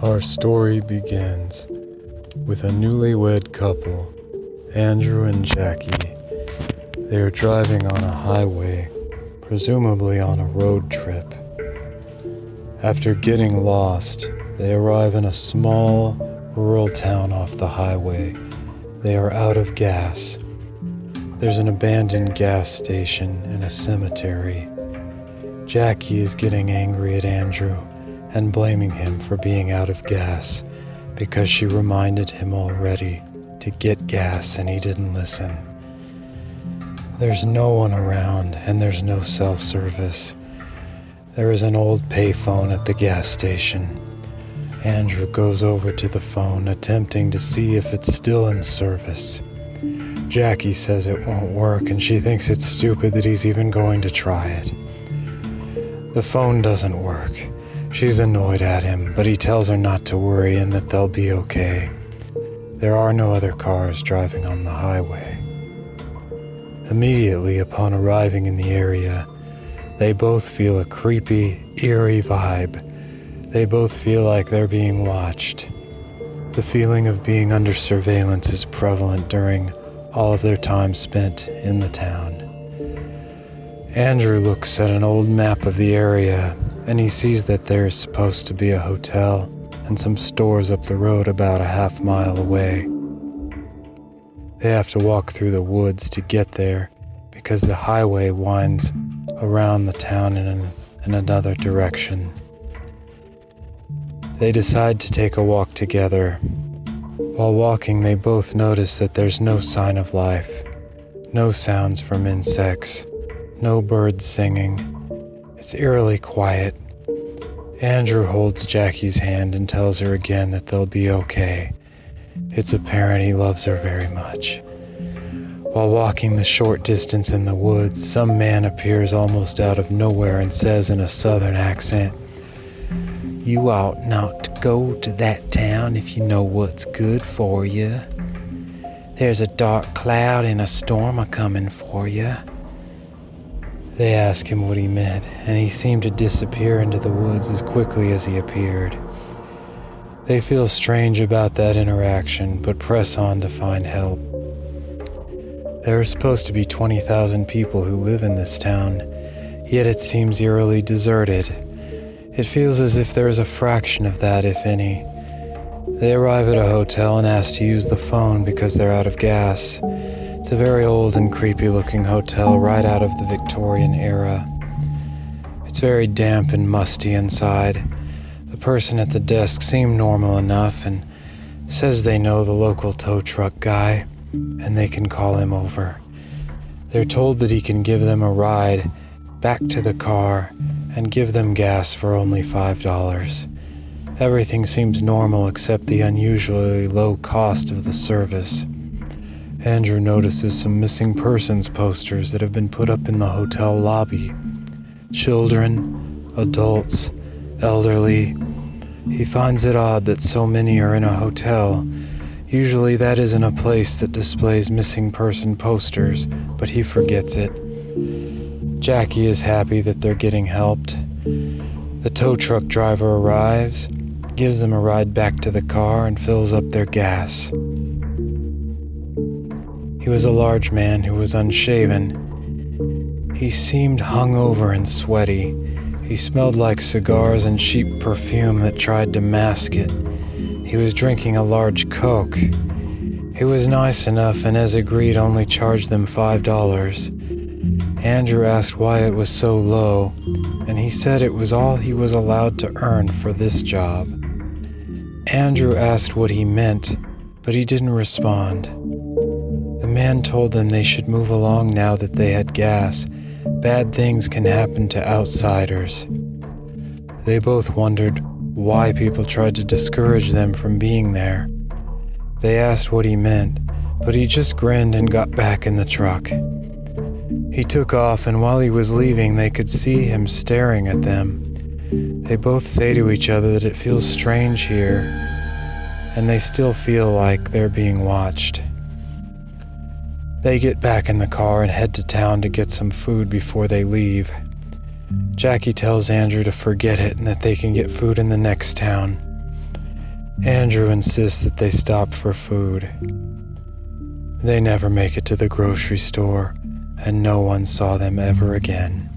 Our story begins with a newlywed couple, Andrew and Jackie. They are driving on a highway, presumably on a road trip. After getting lost, they arrive in a small, rural town off the highway. They are out of gas. There's an abandoned gas station and a cemetery. Jackie is getting angry at Andrew and blaming him for being out of gas because she reminded him already to get gas and he didn't listen. There's no one around and there's no cell service. There is an old payphone at the gas station. Andrew goes over to the phone, attempting to see if it's still in service. Jackie says it won't work and she thinks it's stupid that he's even going to try it. The phone doesn't work. She's annoyed at him, but he tells her not to worry and that they'll be okay. There are no other cars driving on the highway. Immediately upon arriving in the area, they both feel a creepy, eerie vibe. They both feel like they're being watched. The feeling of being under surveillance is prevalent during all of their time spent in the town. Andrew looks at an old map of the area and he sees that there is supposed to be a hotel and some stores up the road about a half-mile away. They have to walk through the woods to get there because the highway winds around the town in another direction. They decide to take a walk together. While walking, they both notice that there's no sign of life, no sounds from insects, no birds singing. It's eerily quiet. Andrew holds Jackie's hand and tells her again that they'll be okay. It's apparent he loves her very much. While walking the short distance in the woods, some man appears almost out of nowhere and says in a southern accent, "You ought not to go to that town if you know what's good for you. There's a dark cloud and a storm a-coming for you." They ask him what he meant, and he seemed to disappear into the woods as quickly as he appeared. They feel strange about that interaction, but press on to find help. There are supposed to be 20,000 people who live in this town, yet it seems eerily deserted. It feels as if there is a fraction of that, if any. They arrive at a hotel and ask to use the phone because they're out of gas. It's a very old and creepy-looking hotel right out of the Victorian era. It's very damp and musty inside. The person at the desk seemed normal enough and says they know the local tow truck guy and they can call him over. They're told that he can give them a ride back to the car and give them gas for only $5. Everything seems normal except the unusually low cost of the service. Andrew notices some missing persons posters that have been put up in the hotel lobby. Children, adults, elderly. He finds it odd that so many are in a hotel. Usually that isn't a place that displays missing person posters, but he forgets it. Jackie is happy that they're getting helped. The tow truck driver arrives, gives them a ride back to the car, and fills up their gas. He was a large man who was unshaven. He seemed hungover and sweaty. He smelled like cigars and cheap perfume that tried to mask it. He was drinking a large Coke. He was nice enough and, as agreed, only charged them $5. Andrew asked why it was so low, and he said it was all he was allowed to earn for this job. Andrew asked what he meant, but he didn't respond. The man told them they should move along now that they had gas. Bad things can happen to outsiders. They both wondered why people tried to discourage them from being there. They asked what he meant, but he just grinned and got back in the truck. He took off, and while he was leaving, they could see him staring at them. They both say to each other that it feels strange here, and they still feel like they're being watched. They get back in the car and head to town to get some food before they leave. Jackie tells Andrew to forget it and that they can get food in the next town. Andrew insists that they stop for food. They never make it to the grocery store, and no one saw them ever again.